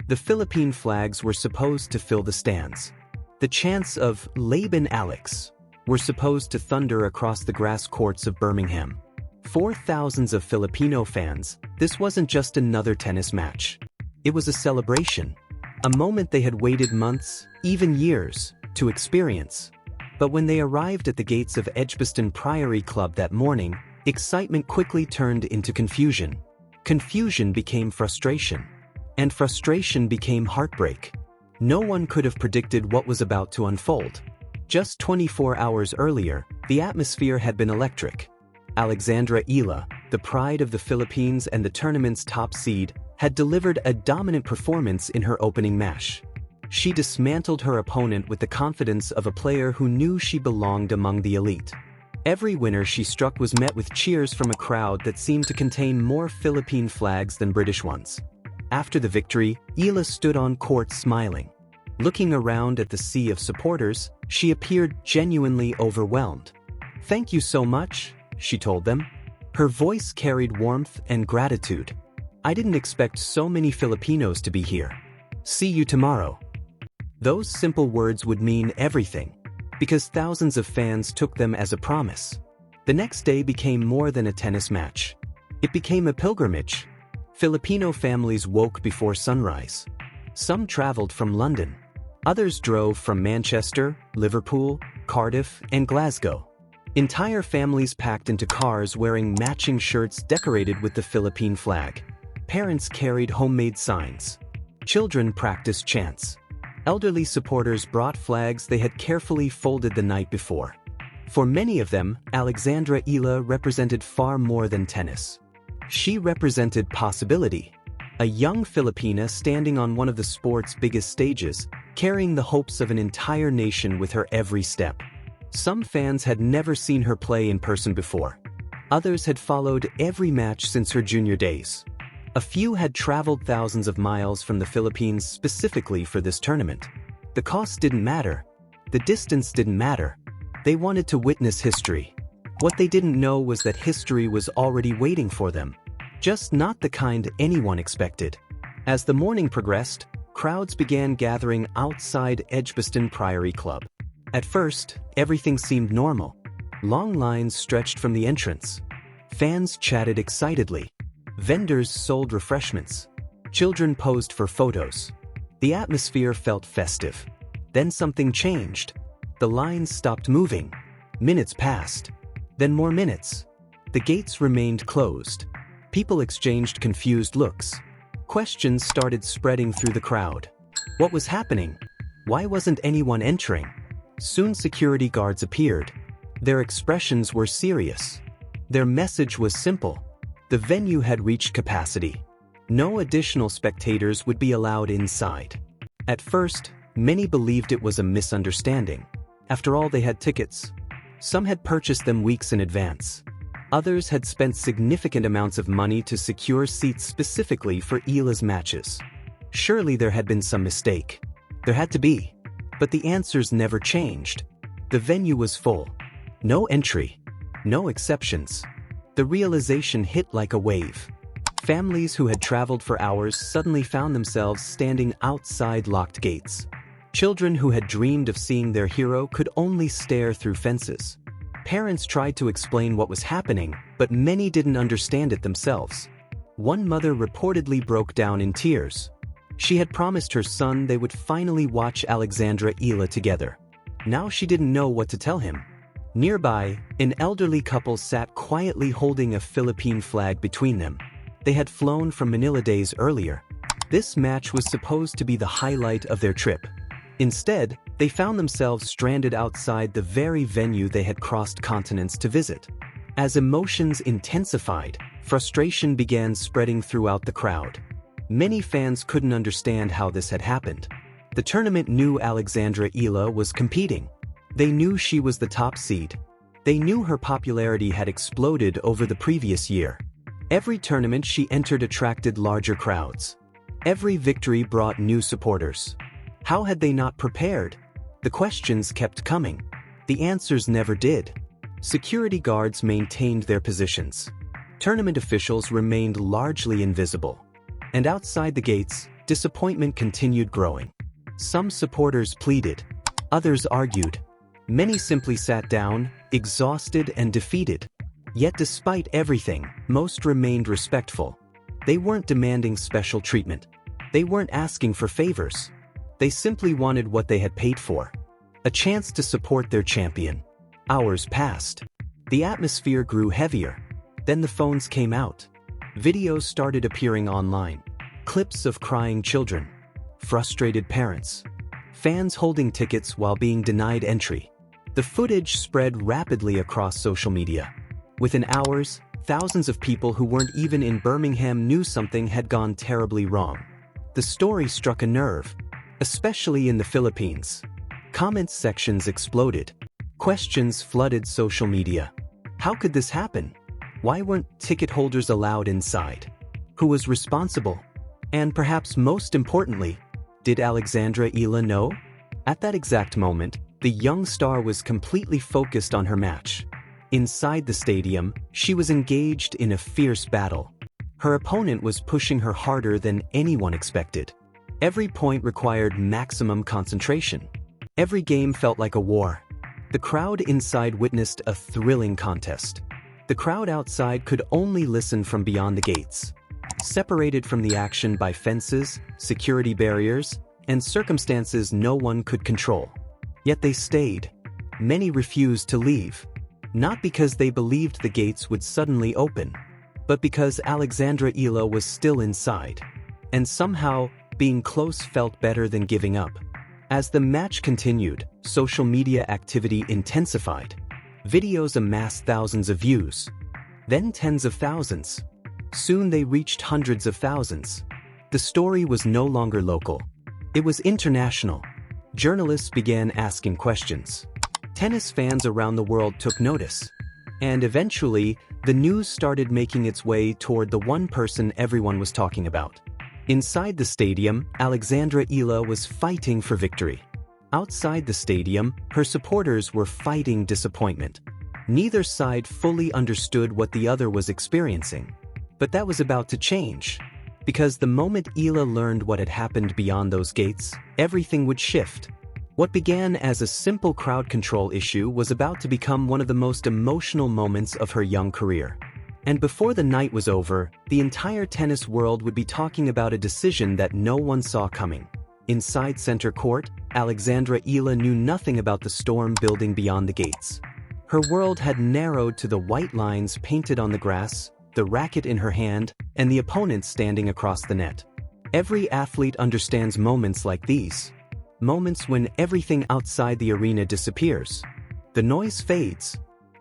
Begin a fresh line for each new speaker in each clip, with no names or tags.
The Philippine flags were supposed to fill the stands. The chants of "Laban Alex" were supposed to thunder across the grass courts of Birmingham. For thousands of Filipino fans, this wasn't just another tennis match. It was a celebration, a moment they had waited months, even years, to experience. But when they arrived at the gates of Edgbaston Priory Club that morning, excitement quickly turned into confusion. Confusion became frustration. And frustration became heartbreak. No one could have predicted what was about to unfold. Just 24 hours earlier, the atmosphere had been electric. Alexandra Eala, the pride of the Philippines and the tournament's top seed, had delivered a dominant performance in her opening match. She dismantled her opponent with the confidence of a player who knew she belonged among the elite. Every winner she struck was met with cheers from a crowd that seemed to contain more Philippine flags than British ones. After the victory, Eala stood on court smiling. Looking around at the sea of supporters, she appeared genuinely overwhelmed. "Thank you so much," she told them. Her voice carried warmth and gratitude. "I didn't expect so many Filipinos to be here. See you tomorrow." Those simple words would mean everything, because thousands of fans took them as a promise. The next day became more than a tennis match. It became a pilgrimage. Filipino families woke before sunrise. Some traveled from London. Others drove from Manchester, Liverpool, Cardiff, and Glasgow. Entire families packed into cars wearing matching shirts decorated with the Philippine flag. Parents carried homemade signs. Children practiced chants. Elderly supporters brought flags they had carefully folded the night before. For many of them, Alexandra Eala represented far more than tennis. She represented possibility. A young Filipina standing on one of the sport's biggest stages, carrying the hopes of an entire nation with her every step. Some fans had never seen her play in person before. Others had followed every match since her junior days. A few had traveled thousands of miles from the Philippines specifically for this tournament. The cost didn't matter. The distance didn't matter. They wanted to witness history. What they didn't know was that history was already waiting for them. Just not the kind anyone expected. As the morning progressed, crowds began gathering outside Edgbaston Priory Club. At first, everything seemed normal. Long lines stretched from the entrance. Fans chatted excitedly. Vendors sold refreshments. Children posed for photos. The atmosphere felt festive. Then something changed. The lines stopped moving. Minutes passed. Then more minutes. The gates remained closed. People exchanged confused looks. Questions started spreading through the crowd. What was happening? Why wasn't anyone entering? Soon security guards appeared. Their expressions were serious. Their message was simple. The venue had reached capacity. No additional spectators would be allowed inside. At first, many believed it was a misunderstanding. After all, they had tickets. Some had purchased them weeks in advance. Others had spent significant amounts of money to secure seats specifically for Eala's matches. Surely there had been some mistake. There had to be. But the answers never changed. The venue was full. No entry. No exceptions. The realization hit like a wave. Families who had traveled for hours suddenly found themselves standing outside locked gates. Children who had dreamed of seeing their hero could only stare through fences. Parents tried to explain what was happening, but many didn't understand it themselves. One mother reportedly broke down in tears. She had promised her son they would finally watch Alexandra Eala together. Now she didn't know what to tell him. Nearby, an elderly couple sat quietly holding a Philippine flag between them. They had flown from Manila days earlier. This match was supposed to be the highlight of their trip. Instead, they found themselves stranded outside the very venue they had crossed continents to visit. As emotions intensified, frustration began spreading throughout the crowd. Many fans couldn't understand how this had happened. The tournament knew Alexandra Eala was competing. They knew she was the top seed. They knew her popularity had exploded over the previous year. Every tournament she entered attracted larger crowds. Every victory brought new supporters. How had they not prepared? The questions kept coming. The answers never did. Security guards maintained their positions. Tournament officials remained largely invisible. And outside the gates, disappointment continued growing. Some supporters pleaded, others argued. Many simply sat down, exhausted and defeated. Yet despite everything, most remained respectful. They weren't demanding special treatment. They weren't asking for favors. They simply wanted what they had paid for. A chance to support their champion. Hours passed. The atmosphere grew heavier. Then the phones came out. Videos started appearing online. Clips of crying children. Frustrated parents. Fans holding tickets while being denied entry. The footage spread rapidly across social media. Within hours, thousands of people who weren't even in Birmingham knew something had gone terribly wrong. The story struck a nerve, especially in the Philippines. Comment sections exploded. Questions flooded social media. How could this happen? Why weren't ticket holders allowed inside? Who was responsible? And perhaps most importantly, did Alexandra Eala know? At that exact moment, the young star was completely focused on her match. Inside the stadium, she was engaged in a fierce battle. Her opponent was pushing her harder than anyone expected. Every point required maximum concentration. Every game felt like a war. The crowd inside witnessed a thrilling contest. The crowd outside could only listen from beyond the gates. Separated from the action by fences, security barriers, and circumstances no one could control. Yet they stayed. Many refused to leave. Not because they believed the gates would suddenly open, but because Alexandra Eala was still inside. And somehow, being close felt better than giving up. As the match continued, social media activity intensified. Videos amassed thousands of views. Then tens of thousands. Soon they reached hundreds of thousands. The story was no longer local. It was international. Journalists began asking questions. Tennis fans around the world took notice. And eventually, the news started making its way toward the one person everyone was talking about. Inside the stadium, Alexandra Eala was fighting for victory. Outside the stadium, her supporters were fighting disappointment. Neither side fully understood what the other was experiencing. But that was about to change. Because the moment Eala learned what had happened beyond those gates, everything would shift. What began as a simple crowd control issue was about to become one of the most emotional moments of her young career. And before the night was over, the entire tennis world would be talking about a decision that no one saw coming. Inside center court, Alexandra Eala knew nothing about the storm building beyond the gates. Her world had narrowed to the white lines painted on the grass, the racket in her hand, and the opponent standing across the net. Every athlete understands moments like these. Moments when everything outside the arena disappears. The noise fades.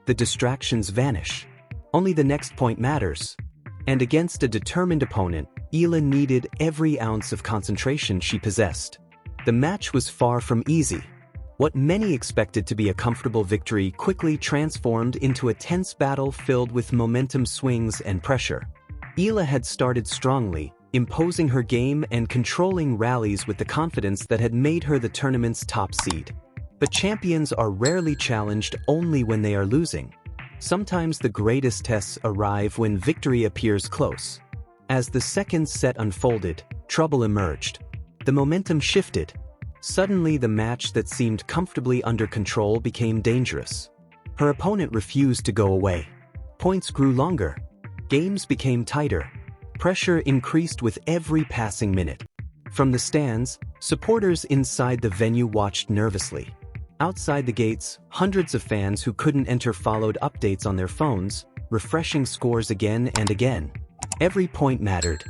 The distractions vanish. Only the next point matters. And against a determined opponent, Eala needed every ounce of concentration she possessed. The match was far from easy. What many expected to be a comfortable victory quickly transformed into a tense battle filled with momentum swings and pressure. Eala had started strongly, imposing her game and controlling rallies with the confidence that had made her the tournament's top seed. But champions are rarely challenged only when they are losing. Sometimes the greatest tests arrive when victory appears close. As the second set unfolded, trouble emerged. The momentum shifted. Suddenly, the match that seemed comfortably under control became dangerous. Her opponent refused to go away. Points grew longer. Games became tighter. Pressure increased with every passing minute. From the stands, supporters inside the venue watched nervously. Outside the gates, hundreds of fans who couldn't enter followed updates on their phones, refreshing scores again and again. Every point mattered.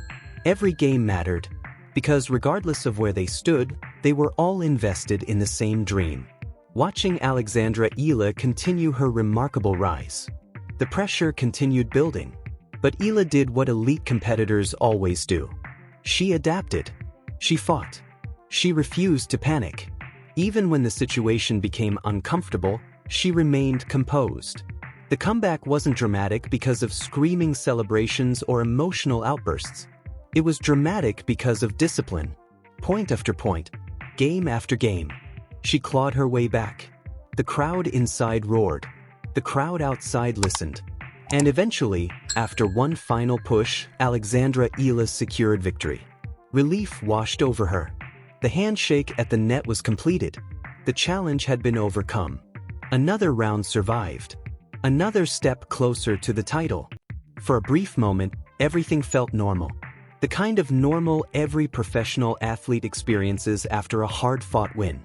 Every game mattered. Because regardless of where they stood, they were all invested in the same dream. Watching Alexandra Eala continue her remarkable rise. The pressure continued building. But Eala did what elite competitors always do. She adapted. She fought. She refused to panic. Even when the situation became uncomfortable, she remained composed. The comeback wasn't dramatic because of screaming celebrations or emotional outbursts. It was dramatic because of discipline. Point after point, game after game, she clawed her way back. The crowd inside roared. The crowd outside listened. And eventually, after one final push, Alexandra Eala secured victory. Relief washed over her. The handshake at the net was completed. The challenge had been overcome. Another round survived. Another step closer to the title. For a brief moment, everything felt normal. The kind of normal every professional athlete experiences after a hard-fought win.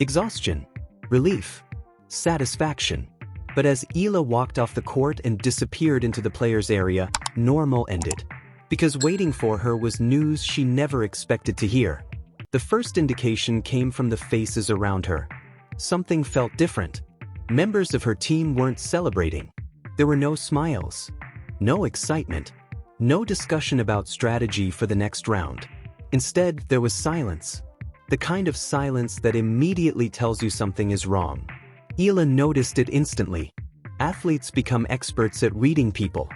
Exhaustion, relief, satisfaction. But as Eala walked off the court and disappeared into the players' area, normal ended. Because waiting for her was news she never expected to hear. The first indication came from the faces around her. Something felt different. Members of her team weren't celebrating. There were no smiles, no excitement, no discussion about strategy for the next round. Instead, there was silence. The kind of silence that immediately tells you something is wrong. Eala noticed it instantly. Athletes become experts at reading people,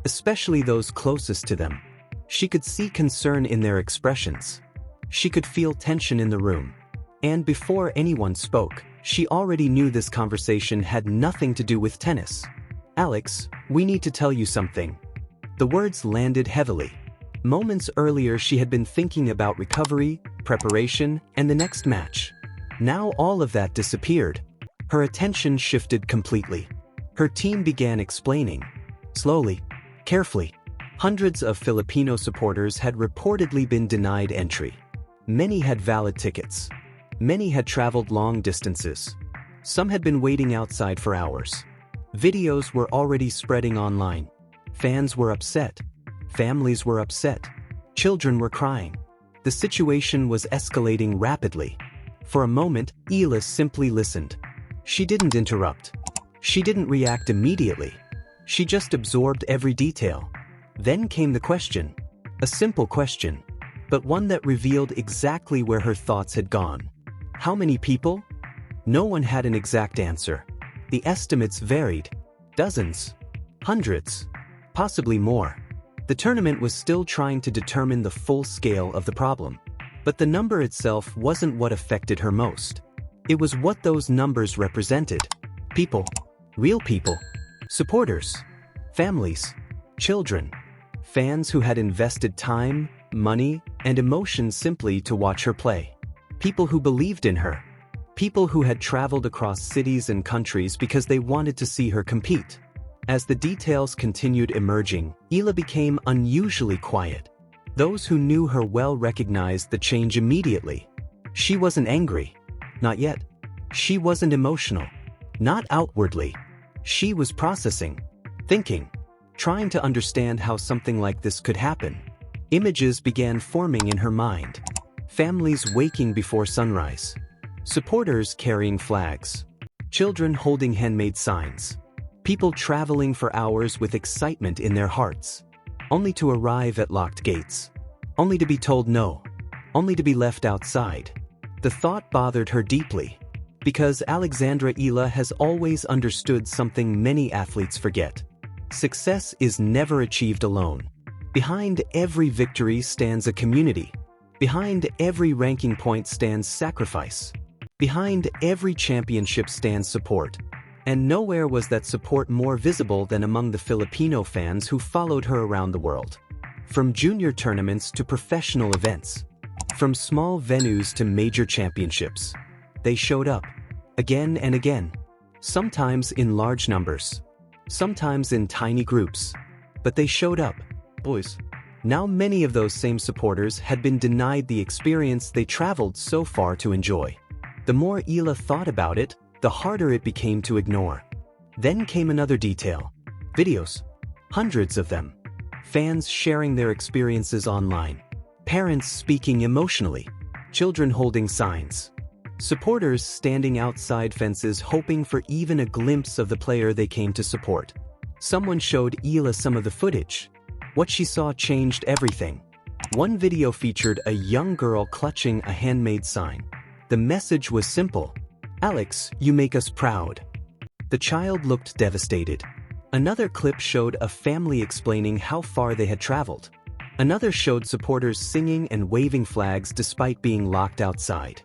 especially those closest to them. She could see concern in their expressions. She could feel tension in the room. And before anyone spoke, she already knew this conversation had nothing to do with tennis. "Alex, we need to tell you something." The words landed heavily. Moments earlier she had been thinking about recovery, preparation, and the next match. Now all of that disappeared. Her attention shifted completely. Her team began explaining. Slowly, carefully. Hundreds of Filipino supporters had reportedly been denied entry. Many had valid tickets. Many had traveled long distances. Some had been waiting outside for hours. Videos were already spreading online. Fans were upset. Families were upset. Children were crying. The situation was escalating rapidly. For a moment, Eala simply listened. She didn't interrupt. She didn't react immediately. She just absorbed every detail. Then came the question. A simple question, but one that revealed exactly where her thoughts had gone. How many people? No one had an exact answer. The estimates varied. Dozens. Hundreds. Possibly more. The tournament was still trying to determine the full scale of the problem. But the number itself wasn't what affected her most. It was what those numbers represented. People. Real people. Supporters. Families. Children. Fans who had invested time, money, and emotion simply to watch her play. People who believed in her. People who had traveled across cities and countries because they wanted to see her compete. As the details continued emerging, Eala became unusually quiet. Those who knew her well recognized the change immediately. She wasn't angry. Not yet. She wasn't emotional. Not outwardly. She was processing. Thinking. Trying to understand how something like this could happen. Images began forming in her mind. Families waking before sunrise. Supporters carrying flags. Children holding handmade signs. People traveling for hours with excitement in their hearts. Only to arrive at locked gates. Only to be told no. Only to be left outside. The thought bothered her deeply. Because Alexandra Eala has always understood something many athletes forget. Success is never achieved alone. Behind every victory stands a community. Behind every ranking point stands sacrifice. Behind every championship stands support. And nowhere was that support more visible than among the Filipino fans who followed her around the world. From junior tournaments to professional events. From small venues to major championships. They showed up. Again and again. Sometimes in large numbers. Sometimes in tiny groups. But they showed up. Boys. Now many of those same supporters had been denied the experience they traveled so far to enjoy. The more Eala thought about it, the harder it became to ignore. Then came another detail. Videos. Hundreds of them. Fans sharing their experiences online. Parents speaking emotionally. Children holding signs. Supporters standing outside fences hoping for even a glimpse of the player they came to support. Someone showed Eala some of the footage. What she saw changed everything. One video featured a young girl clutching a handmade sign. The message was simple. "Alex, you make us proud." The child looked devastated. Another clip showed a family explaining how far they had traveled. Another showed supporters singing and waving flags despite being locked outside.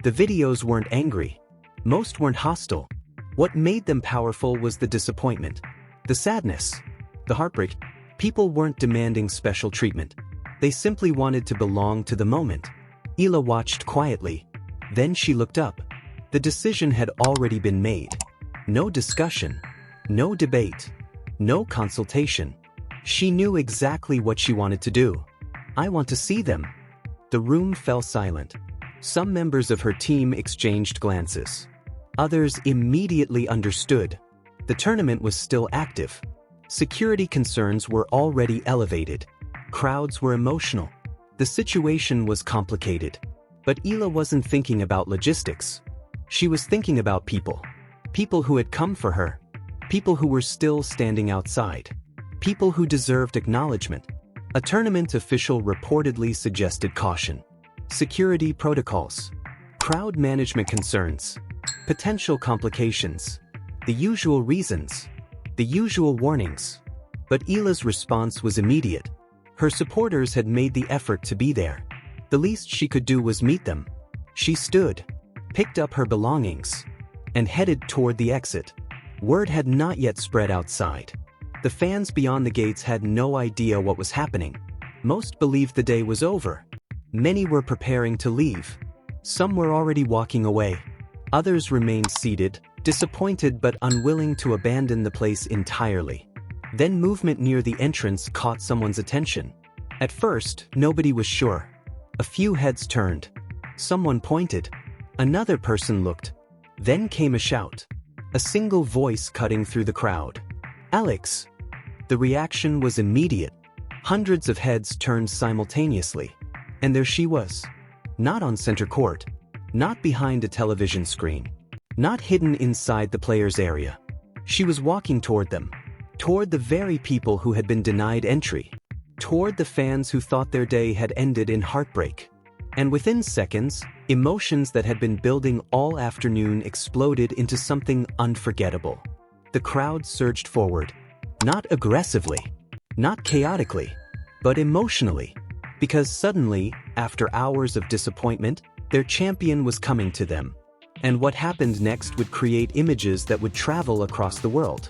The videos weren't angry. Most weren't hostile. What made them powerful was the disappointment, the sadness, the heartbreak. People weren't demanding special treatment. They simply wanted to belong to the moment. Eala watched quietly. Then she looked up. The decision had already been made. No discussion. No debate. No consultation. She knew exactly what she wanted to do. I want to see them. The room fell silent. Some members of her team exchanged glances. Others immediately understood. The tournament was still active. Security concerns were already elevated. Crowds were emotional. The situation was complicated. But Eala wasn't thinking about logistics. She was thinking about people. People who had come for her. People who were still standing outside. People who deserved acknowledgement. A tournament official reportedly suggested caution. Security protocols. Crowd management concerns. Potential complications. The usual reasons. The usual warnings. But Eala's response was immediate. Her supporters had made the effort to be there. The least she could do was meet them. She stood, picked up her belongings, and headed toward the exit. Word had not yet spread outside. The fans beyond the gates had no idea what was happening. Most believed the day was over. Many were preparing to leave. Some were already walking away. Others remained seated, disappointed but unwilling to abandon the place entirely. Then movement near the entrance caught someone's attention. At first, nobody was sure. A few heads turned. Someone pointed. Another person looked. Then came a shout. A single voice cutting through the crowd. "Alex!" The reaction was immediate. Hundreds of heads turned simultaneously. And there she was. Not on center court. Not behind a television screen. Not hidden inside the players' area. She was walking toward them. Toward the very people who had been denied entry. Toward the fans who thought their day had ended in heartbreak. And within seconds, emotions that had been building all afternoon exploded into something unforgettable. The crowd surged forward. Not aggressively. Not chaotically. But emotionally. Because suddenly, after hours of disappointment, their champion was coming to them. And what happened next would create images that would travel across the world.